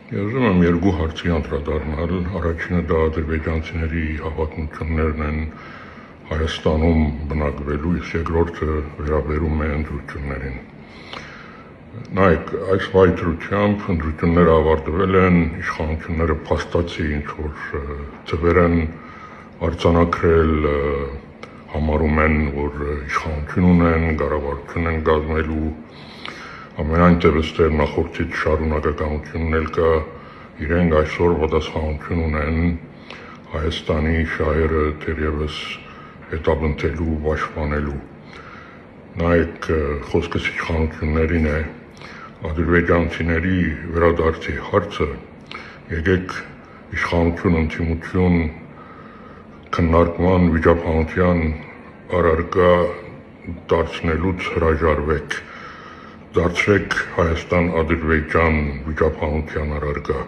Ուզում եմ երկու հարցի անդրադառնալ, առաջինը դա ադրբեջանցիների հավակնություններն են Հայաստանում բնակվելու, իսկ երկրորդը վերաբերում է ընտրություններին։ Նայեք, այս վայրությամբ ընտրությունները ավարտվել են, իշխանությունները փաստացի ինչ-որ ձևեր են արձանագրել, համարում են, որ իշխանություն ունեն, կառավարություն են կազմելու, ամենայն դեպս դեռ նախորդից շարունակականությունն էլ կա, իրենք այսօր պատասխանություն ունեն Հայաստանի շահերը թերևս հետապնդելու, պաշտպանելու։ Նայեք, խոսքս իշխանություններին է, ադրբեջանցիների վերադարձի հարցը, եկեք իշխանություն, ընդդիմություն, քննարկման, վիճաբանության առարկա դարձնելուց հրաժարվեք, դարձրեք Հայաստան-Ադրբեջան վիճաբանության առարկա,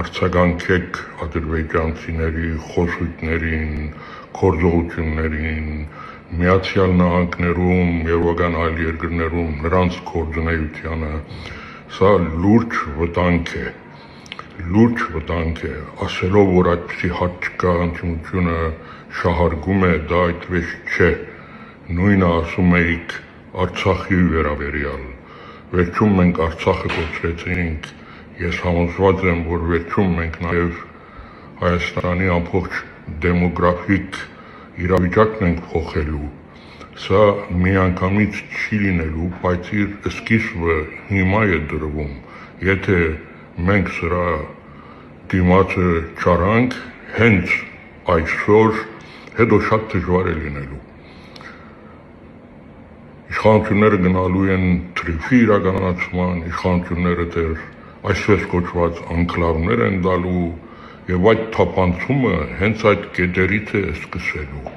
արձագանքեք ադրբեջանցիների խոսույթներին, գործողություններին, Միացյալ Նահանգներում, Եվրոպական այլ երկրներում նրանց գործունեությանը, սա լուրջ վտանգ է, ասելով, որ այդպիսի հարց չկա, ընդդիմությունը շահարկում է, դա այդպես չէ, նույնը ասում էիք Արցախի վերաբերյալ, վերջում մենք Արցախը կոչեցինք, ես համոզված եմ, որ վերջում մենք նաև Հայաստանի ամբողջ դեմոգրաֆիկ իրավիճակն ենք փոխելու, սա միանգամից չի լինելու, բայց իր սկիզբը հիմա է դրվում, եթե մենք սրա դիմացը չարանք, հենց այսօր, հետո շատ դժվար է լինելու։ Իշխանությունները գնալու են թրիֆի իրականացման, իշխանությունները դեռ այսպես կոչված անկլավներ են տալու եւ այդ թափանցումը հենց այդ կետերից է սկսելու։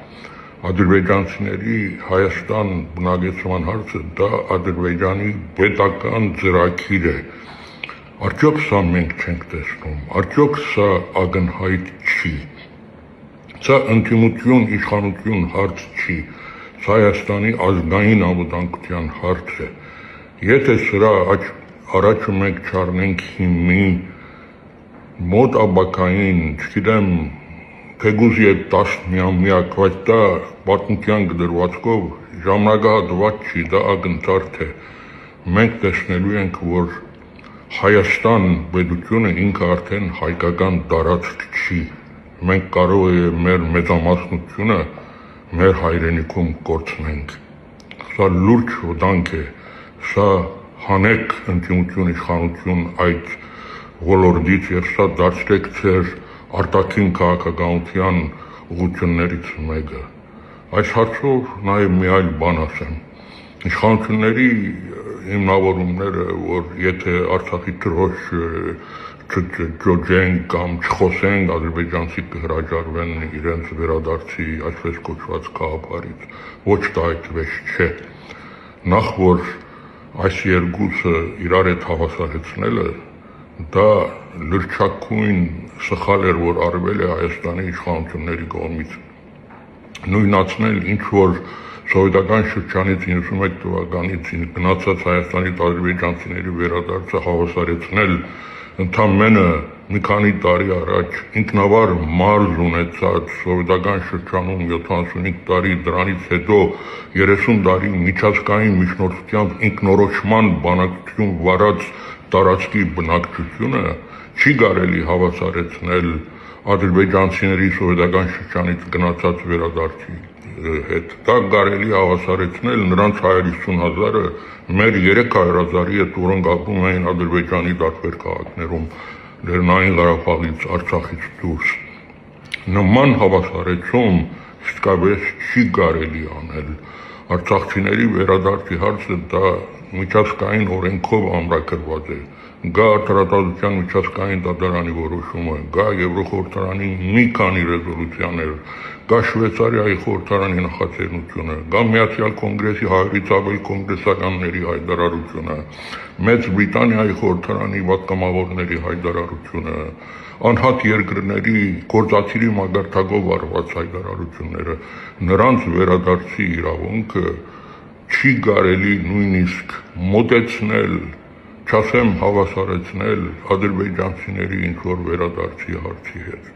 Ադրբեջանցիների Հայաստան բնակեցման հարցը դա Ադրբեջանի պետական ծրագիր է։ Արդյոք սա մենք չենք տեսնում, արդյոք սա ակնհայտ չի։ Սա ընդդիմություն, իշխանություն հարց չի, սա Հայաստանի ազգային անվտանգության հարց է։ Եթե սրա առաջը մենք չառնենք հիմի մոտ ապագային, չգիտեմ, թեկուզ եւ 10 միակ, բայց դա պատմության գրվածքով ժամանակահատված չի, դա ակնթարթ է։ Մենք տեսնելու ենք, որ Հայաստան պետությունը ինքը արդեն հայկական տարածք չի։ Մենք կարող է մեր մեծամասնությունը մեր հայրենիքում կորցնենք։ Սա լուրջ վտանգ է, սա հանեք ընդդիմություն, իշխանություն այդ ոլորտից եւ սա դարձրեք ձեր արտաքին քաղաքականության ուղղություններից մեկը։ Այս հարցով նաեւ մի այլ բան ասեմ։ Իշխանությունների հիմնավորումները, որ եթե Արցախի դրոշ չջոջեն կամ չխոսեն, ադրբեջանցի կհրաժարվեն իրենց վերադարձի այսպես կոչված գաղափարից, ոչ դա այդպես չէ։ Նախ որ այս երկուսը իրար հետ հավասարեցնելը, դա լրջակույն սխալ էր, որ արվել է Հայաստանի իշխանությունների կողմից։ Նույնացնել ինչ որ սովետական շրջանից 91 թվականից գնացած Հայաստանի ադրբեջանցիների վերադարձը հավասարեցնել ընդամենը մի քանի տարի առաջ ինքնավար մարզ ունեցած սովետական շրջանում 75 տարի, դրանից հետո 30 տարի միջազգային միջնորդությամբ ինքնորոշման բանակցություն վարած տարածքի բնակչությունը չի կարելի հավասարեցնել ադրբեջանցիների սովետական շրջանից գնացած վերադարձի հետ։ Դա կարելի հավասարեցնել նրանց 150,000-ը մեր 300,000-ի հետ, որոնք ապրում էին Ադրբեջանի տարբեր քաղաքներում, Լեռնային Ղարաբաղից, Արցախից դուրս։ Նման հավասարեցում իսկապես չի կարելի անել։ Արցախցիների վերադարձի հարցը դա միջազգային օրենքով ամրագրված է։ Գա Արդարադատության միջազգային դատարանի որոշումը, գա Եվրոխորհրդարանի մի քանի ռեզոլյուցիաներ, գա Շվեյցարիայի խորհրդարանի նախաձեռնությունը, գա Միացյալ Կոնգրեսի 100-ից ավել կոնգրեսականների հայտարարությունը, Մեծ Բրիտանիայի խորհրդարանի պատգամավորների հայտարարությունը, անհատ երկրների գործադիրի մակարդակով արված հայտարարությունները, նրանց վերադարձի իրավունքը չի կարելի նույնիսկ մոտեցնել չասեմ հավասարեցնել ադրբեջանցիների ինչ-որ վերադարձի հարցի հետ,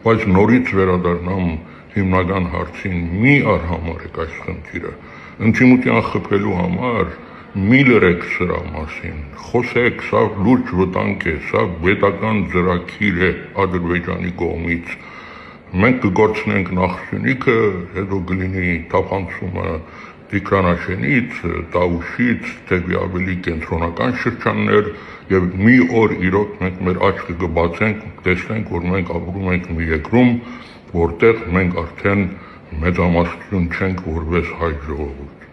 բայց նորից վերադառնամ հիմնական հարցին, մի արհամարեք այս խնդիրը, ընդդիմության խփելու համար մի լրեք սրա մասին, խոսեք, սա լուրջ վտանգ է, սա պետական ծրագիր է Ադրբեջանի կողմից, մենք կգործնենք նախ Սյունիքը, հետո կլինի թափանցումը Տիգրանաշենից, Տավուշից, դեպի ավելի կենտրոնական շրջաններ եւ մի օր իրոք մենք մեր աչքը կբացենք, տեսնենք, որ մենք ապրում ենք մի երկրում, որտեղ մենք արդեն մեծամասնություն չենք որպես հայ ժողովուրդ։